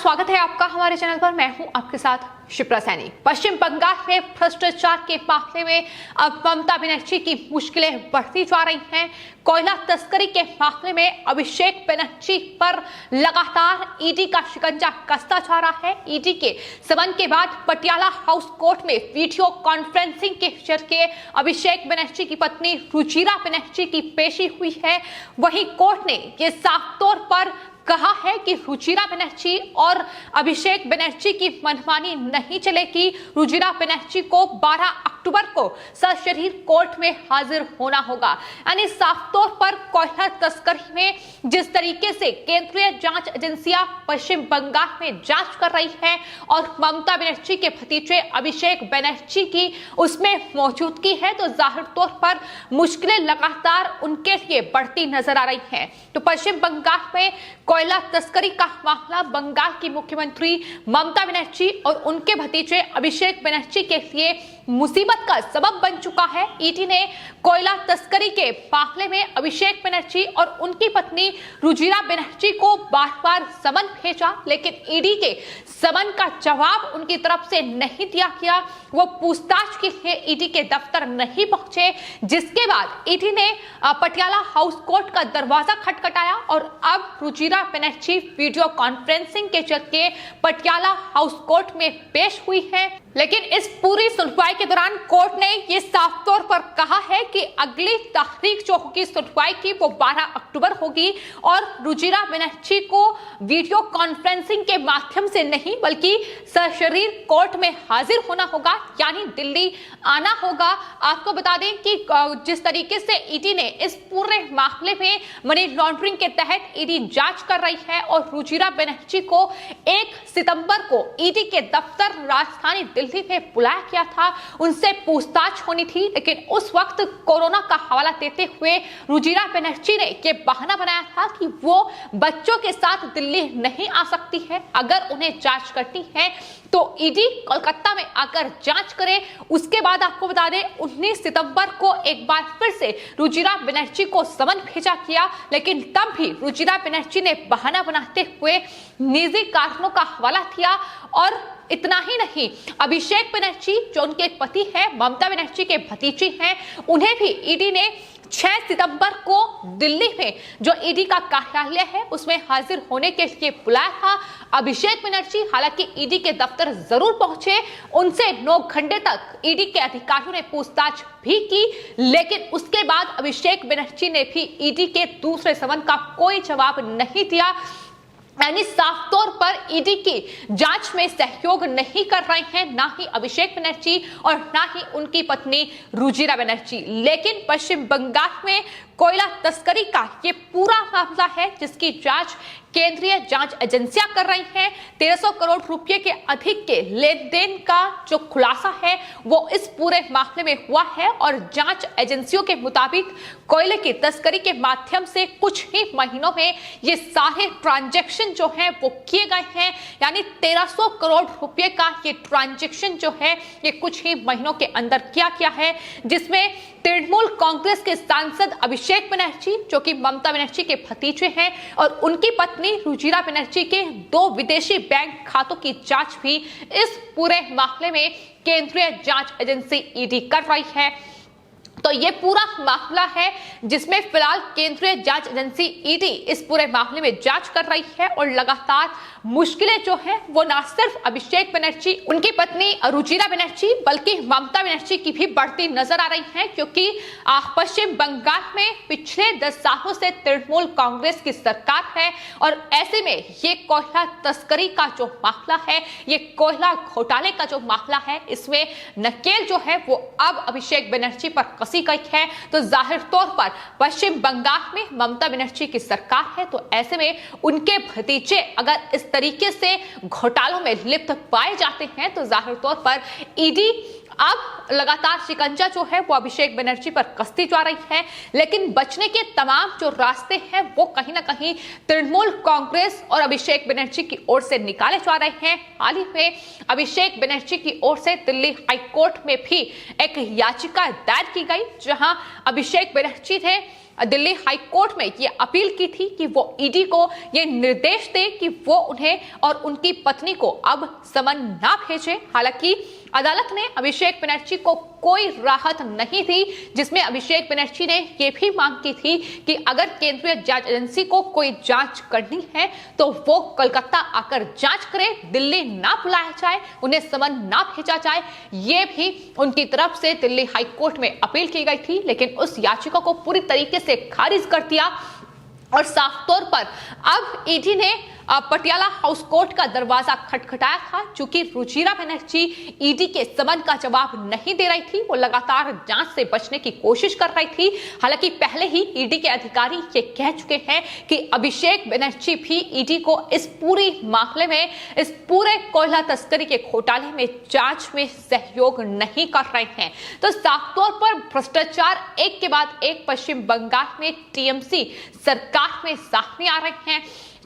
स्वागत है आपका हमारे चैनल पर। मैं हूं आपके साथ शिप्रा सैनी। पश्चिम बंगाल में भ्रष्टाचार के मामले में अब ममता बनर्जी की मुश्किलें बढ़ती जा रही हैं। कोयला तस्करी के मामले में अभिषेक बनर्जी पर लगातार ईडी का शिकंजा कसता जा रहा है। ईडी के समन के बाद पटियाला हाउस कोर्ट में वीडियो कॉन्फ्रेंसिंग के जरिए अभिषेक बनर्जी की पत्नी रुचिरा बनर्जी की पेशी हुई है। वहीं कोर्ट ने ये साफ तौर पर कहा है कि रुचिरा बनर्जी और अभिषेक बनर्जी की मनमानी नहीं चलेगी। रुचिरा बनर्जी को 12 अक्टूबर को सशरीर कोर्ट में हाजिर होना होगा। यानी साफ तौर पर कोयला तस्करी में जिस तरीके से केंद्रीय जांच एजेंसियां पश्चिम बंगाल में जांच कर रही है और ममता बनर्जी के भतीजे अभिषेक बनर्जी की उसमें मौजूदगी है, तो जाहिर तौर पर मुश्किलें लगातार उनके लिए बढ़ती नजर आ रही हैं। तो पश्चिम बंगाल में कोयला तस्करी का मामला बंगाल की मुख्यमंत्री ममता बनर्जी और उनके भतीजे अभिषेक बनर्जी के लिए मुसीबत का सबब बन चुका है। ईडी ने कोयला तस्करी के मामले में अभिषेक बनर्जी और उनकी पत्नी रुचिरा बनर्जी को बार-बार समन भेजा, लेकिन ईडी के समन का जवाब उनकी तरफ से नहीं दिया गया। वो पूछताछ के लिए ईडी के दफ्तर नहीं पहुंचे, जिसके बाद ईडी ने पटियाला हाउस कोर्ट का दरवाजा खटखटाया और अब रुचिरा बनर्जी वीडियो कॉन्फ्रेंसिंग के जरिए पटियाला हाउस कोर्ट में पेश हुई है। लेकिन इस पूरी सुनवाई के दौरान कोर्ट ने यह साफ तौर पर कहा है कि अगली तारीख जो होगी सुनवाई की वो 12 अक्टूबर होगी और रुचिरा बनर्जी को वीडियो कॉन्फ्रेंसिंग के माध्यम से नहीं बल्कि सशरीर कोर्ट में हाजिर होना होगा, यानी दिल्ली आना होगा। आपको बता दें कि जिस तरीके से ईडी ने इस पूरे मामले में मनी लॉन्ड्रिंग के तहत ईडी जांच कर रही है और रुचिरा बनर्जी को 1 सितंबर को ईडी के दफ्तर राजधानी दिल्ली में बुलाया गया था। उनसे पूछताछ होनी थी, लेकिन उस वक्त कोरोना का हवाला देते हुए रुचिरा बनर्जी ने यह बहाना बनाया था कि वो बच्चों के साथ दिल्ली नहीं आ सकती है। अगर उन्हें जांच करनी है तो ईडी कोलकाता में आकर जांच करे। उसके बाद आपको बता दें 19 सितंबर को एक बार फिर से रुचिरा बनर्जी को समन भेजा गया, लेकिन तब भी रुचिरा बनर्जी ने बहाना बनाते हुए निजी कारणों का हवाला दिया। और इतना ही नहीं, अभिषेक बनर्जी जो उनके पति हैं, ममता बनर्जी के भतीजे हैं, उन्हें भी ईडी ने 6 सितंबर को दिल्ली में जो ईडी का कार्यालय है उसमें हाजिर होने के लिए बुलाया था। अभिषेक बनर्जी हालांकि ईडी के दफ्तर जरूर पहुंचे, उनसे 9 घंटे तक ईडी के अधिकारियों ने पूछताछ भी की, लेकिन उसके बाद अभिषेक बनर्जी ने भी ईडी के दूसरे समन का कोई जवाब नहीं दिया। यानी साफ तौर पर ईडी की जांच में सहयोग नहीं कर रहे हैं, ना ही अभिषेक बनर्जी और ना ही उनकी पत्नी रुचिरा बनर्जी। लेकिन पश्चिम बंगाल में कोयला तस्करी का ये पूरा मामला है जिसकी जांच केंद्रीय जांच एजेंसियां कर रही हैं। 1300 करोड़ रुपए के अधिक के लेन देन का जो खुलासा है वो इस पूरे मामले में हुआ है और जांच एजेंसियों के मुताबिक कोयले की तस्करी के माध्यम से कुछ ही महीनों में ये सारे ट्रांजैक्शन जो हैं वो किए गए हैं। यानी 1300 करोड़ रुपए का ये ट्रांजैक्शन जो है ये कुछ ही महीनों के अंदर किया गया है, जिसमें तृणमूल कांग्रेस के सांसद अभिषेक बनर्जी जो कि ममता बनर्जी के भतीजे हैं और उनकी पत्नी रुचिरा बनर्जी के 2 विदेशी बैंक खातों की जांच भी इस पूरे मामले में केंद्रीय जांच एजेंसी ईडी कर रही है। तो ये पूरा मामला है जिसमें फिलहाल केंद्रीय जांच एजेंसी ईडी इस पूरे मामले में जांच कर रही है और लगातार मुश्किलें जो है वो ना सिर्फ अभिषेक बनर्जी, उनकी पत्नी रुचिरा बनर्जी बल्कि ममता बनर्जी की भी बढ़ती नजर आ रही है, क्योंकि पश्चिम बंगाल में पिछले 10 सालों से तृणमूल कांग्रेस की सरकार है और ऐसे में ये कोयला तस्करी का जो मामला है, ये कोयला घोटाले का जो मामला है, इसमें नकेल जो है वो अब अभिषेक बनर्जी पर कसी गई है। तो जाहिर तौर पर पश्चिम बंगाल में ममता बनर्जी की सरकार है, तो ऐसे में उनके भतीजे अगर इस तरीके से घोटालों में लिप्त पाए जाते हैं तो जाहिर तौर पर ईडी अब लगातार शिकंजा जो है वो अभिषेक बनर्जी पर कसती जा रही है। लेकिन बचने के तमाम जो रास्ते हैं वो कहीं ना कहीं तृणमूल कांग्रेस और अभिषेक बनर्जी की ओर से निकाले जा रहे हैं। हाल ही में अभिषेक बनर्जी की ओर से दिल्ली हाईकोर्ट में भी एक याचिका दायर की गई, जहां अभिषेक बनर्जी ने दिल्ली हाई कोर्ट में ये अपील की थी कि वो ईडी को ये निर्देश दे कि वो उन्हें और उनकी पत्नी को अब समन ना भेजे। हालांकि अदालत ने अभिषेक बनर्जी को कोई राहत नहीं दी, जिसमें अभिषेक बनर्जी ने यह भी मांग की थी कि अगर केंद्रीय जांच एजेंसी को कोई जांच करनी है तो वो कोलकाता आकर जांच करे, दिल्ली ना बुलाया जाए, उन्हें समन ना भेजा जाए। ये भी उनकी तरफ से दिल्ली हाई कोर्ट में अपील की गई थी, लेकिन उस याचिका को पूरी तरीके से खारिज कर दिया और साफ तौर पर अब ईडी ने पटियाला हाउस कोर्ट का दरवाजा खटखटाया था। चूंकि रुचिरा बनर्जी ईडी के समन का जवाब नहीं दे रही थी, वो लगातार जांच से बचने की कोशिश कर रही थी। हालांकि पहले ही ईडी के अधिकारी ये कह चुके हैं कि अभिषेक बनर्जी भी ईडी को इस पूरी मामले में, इस पूरे कोयला तस्करी के घोटाले में जांच में सहयोग नहीं कर रहे हैं। तो साफ तौर पर भ्रष्टाचार एक के बाद एक पश्चिम बंगाल में टीएमसी सरकार में सामने आ रहे हैं।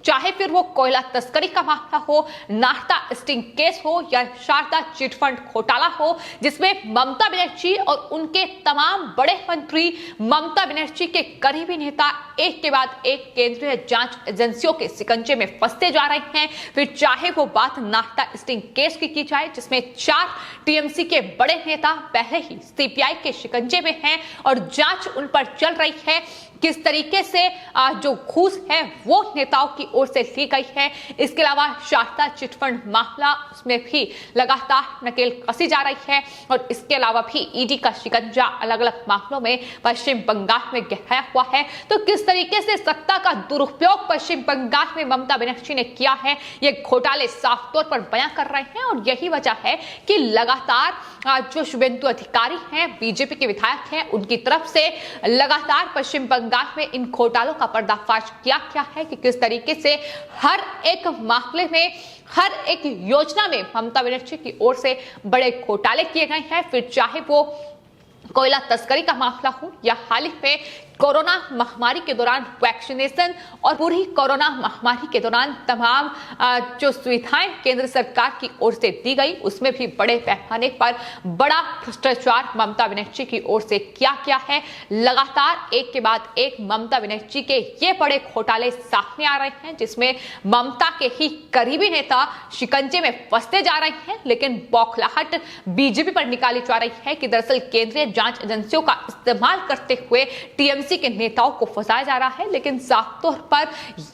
चाहे फिर वो कोयला तस्करी का मामला हो, नाश्ता स्टिंग केस हो या शारदा चिटफंड घोटाला हो, जिसमें ममता बनर्जी और उनके तमाम बड़े मंत्री, ममता बनर्जी के करीबी नेता एक के बाद एक केंद्रीय जांच एजेंसियों के शिकंजे में फंसते जा रहे हैं। फिर चाहे वो बात नाश्ता स्टिंग केस की जाए, जिसमें 4 टीएमसी के बड़े नेता पहले ही सीबीआई के शिकंजे में हैं और जांच उन पर चल रही है। किस तरीके से जो घूस है वो नेताओं की ओर से ली गई है। इसके अलावा शारदा चिटफंड मामला, उसमें भी लगातार नकेल कसी जा रही है और इसके अलावा भी ईडी का शिकंजा अलग अलग मामलों में पश्चिम बंगाल में गहराया हुआ है। तो किस तरीके से सत्ता का दुरुपयोग पश्चिम बंगाल में ममता बनर्जी ने किया है, ये घोटाले साफ तौर पर बयां कर रहे हैं और यही वजह है कि लगातार जो शुभेंदु अधिकारी हैं, बीजेपी के विधायक हैं, उनकी तरफ से लगातार पश्चिम बंगाल में इन घोटालों का पर्दाफाश किया गया है कि किस तरीके से हर एक मामले में, हर एक योजना में ममता बनर्जी की ओर से बड़े घोटाले किए गए हैं। फिर चाहे वो कोयला तस्करी का मामला हो या हाल ही में कोरोना महामारी के दौरान वैक्सीनेशन और पूरी कोरोना महामारी के दौरान तमाम जो सुविधाएं केंद्र सरकार की ओर से दी गई, उसमें भी बड़े पैमाने पर बड़ा भ्रष्टाचार ममता बनर्जी की ओर से किया गया है। लगातार एक के बाद एक ममता बनर्जी के ये बड़े घोटाले सामने आ रहे हैं, जिसमें ममता के ही करीबी नेता शिकंजे में फंसते जा रहे हैं। लेकिन बौखलाहट बीजेपी पर निकाली जा रही है कि दरअसल केंद्रीय जांच एजेंसियों का इस्तेमाल करते हुए टीएमसी के नेताओं को फंसाया जा रहा है। लेकिन साफ तौर पर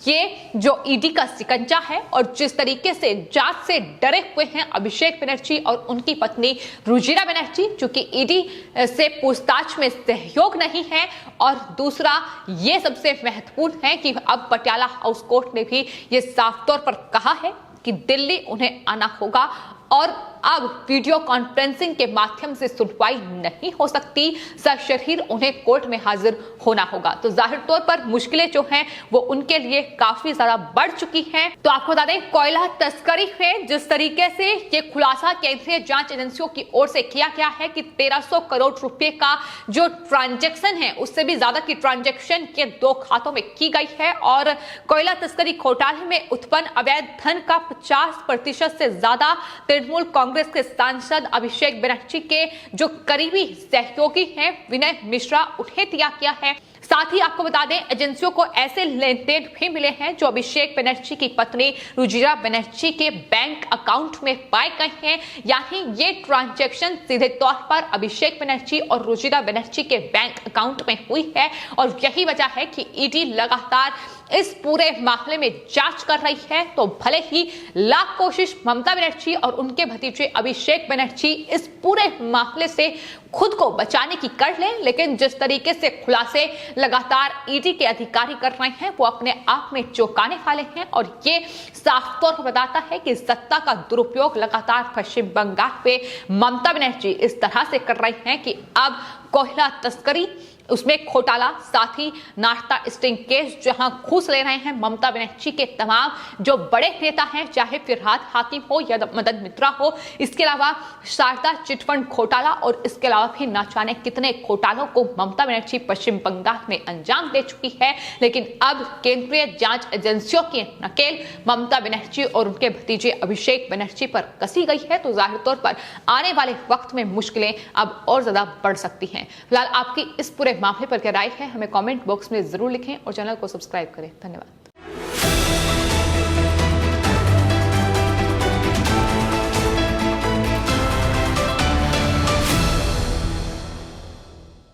ये जो ईडी का शिकंजा है और जिस तरीके से जांच से डरे हुए हैं अभिषेक बनर्जी और उनकी पत्नी रुचिरा बनर्जी, चूंकि ईडी से पूछताछ में सहयोग नहीं है, और दूसरा ये सबसे महत्वपूर्ण है कि अब पटियाला हाउस कोर्ट ने भी ये साफ तौर पर कहा है कि दिल्ली उन्हें आना होगा और अब वीडियो कॉन्फ्रेंसिंग के माध्यम से सुनवाई नहीं हो सकती, सशरीर उन्हें कोर्ट में हाजिर होना होगा। तो जाहिर तौर पर मुश्किलें जो हैं वो उनके लिए काफी ज्यादा बढ़ चुकी हैं। तो आपको बता दें, कोयला तस्करी में जिस तरीके से ये खुलासा केंद्रीय जांच एजेंसियों की ओर से किया गया है कि 1300 करोड़ रुपए का जो ट्रांजैक्शन है, उससे भी ज्यादा की ट्रांजैक्शन के 2 खातों में की गई है और कोयला तस्करी घोटाले में उत्पन्न अवैध धन का 50% से ज्यादा तृणमूल कांग्रेस के सांसद अभिषेक बनर्जी के जो करीबी सहयोगी हैं विनय मिश्रा, उन्हें दिया गया है। साथ ही आपको बता दें, एजेंसियों को ऐसे लेन देन भी मिले हैं जो अभिषेक बनर्जी की पत्नी रुचिरा बनर्जी के बैंक अकाउंट में पाए गए हैं। यानी ये ट्रांजैक्शन सीधे तौर पर अभिषेक बनर्जी और रुचिरा बनर्जी के बैंक अकाउंट में हुई है और यही वजह है कि ईडी लगातार इस पूरे मामले में जांच कर रही है। तो भले ही लाख कोशिश ममता बनर्जी और उनके भतीजे अभिषेक बनर्जी इस पूरे मामले से खुद को बचाने की कर लें, लेकिन जिस तरीके से खुलासे लगातार ईडी के अधिकारी कर रहे हैं वो अपने आप में चौंकाने वाले हैं और ये साफ तौर पर बताता है कि सत्ता का दुरुपयोग लगातार पश्चिम बंगाल में ममता बनर्जी इस तरह से कर रही हैं कि अब कोयला तस्करी, उसमें घोटाला, साथ ही नाश्ता स्टिंग केस, जहां घूस ले रहे हैं ममता बनर्जी के तमाम जो बड़े नेता हैं, चाहे फिरहाद हाकिम हो या मदन मित्रा हो, इसके अलावा शारदा चिटफंड घोटाला और इसके अलावा भी ना जाने कितने घोटालों को ममता बनर्जी पश्चिम बंगाल में अंजाम दे चुकी है। लेकिन अब केंद्रीय जांच एजेंसियों की नकेल ममता बनर्जी और उनके भतीजे अभिषेक बनर्जी पर कसी गई है। तो जाहिर तौर पर आने वाले वक्त में मुश्किलें अब और ज्यादा बढ़ सकती हैं। फिलहाल आपकी इस पूरे मामले पर क्या राय है हमें कमेंट बॉक्स में जरूर लिखें और चैनल को सब्सक्राइब करें। धन्यवाद।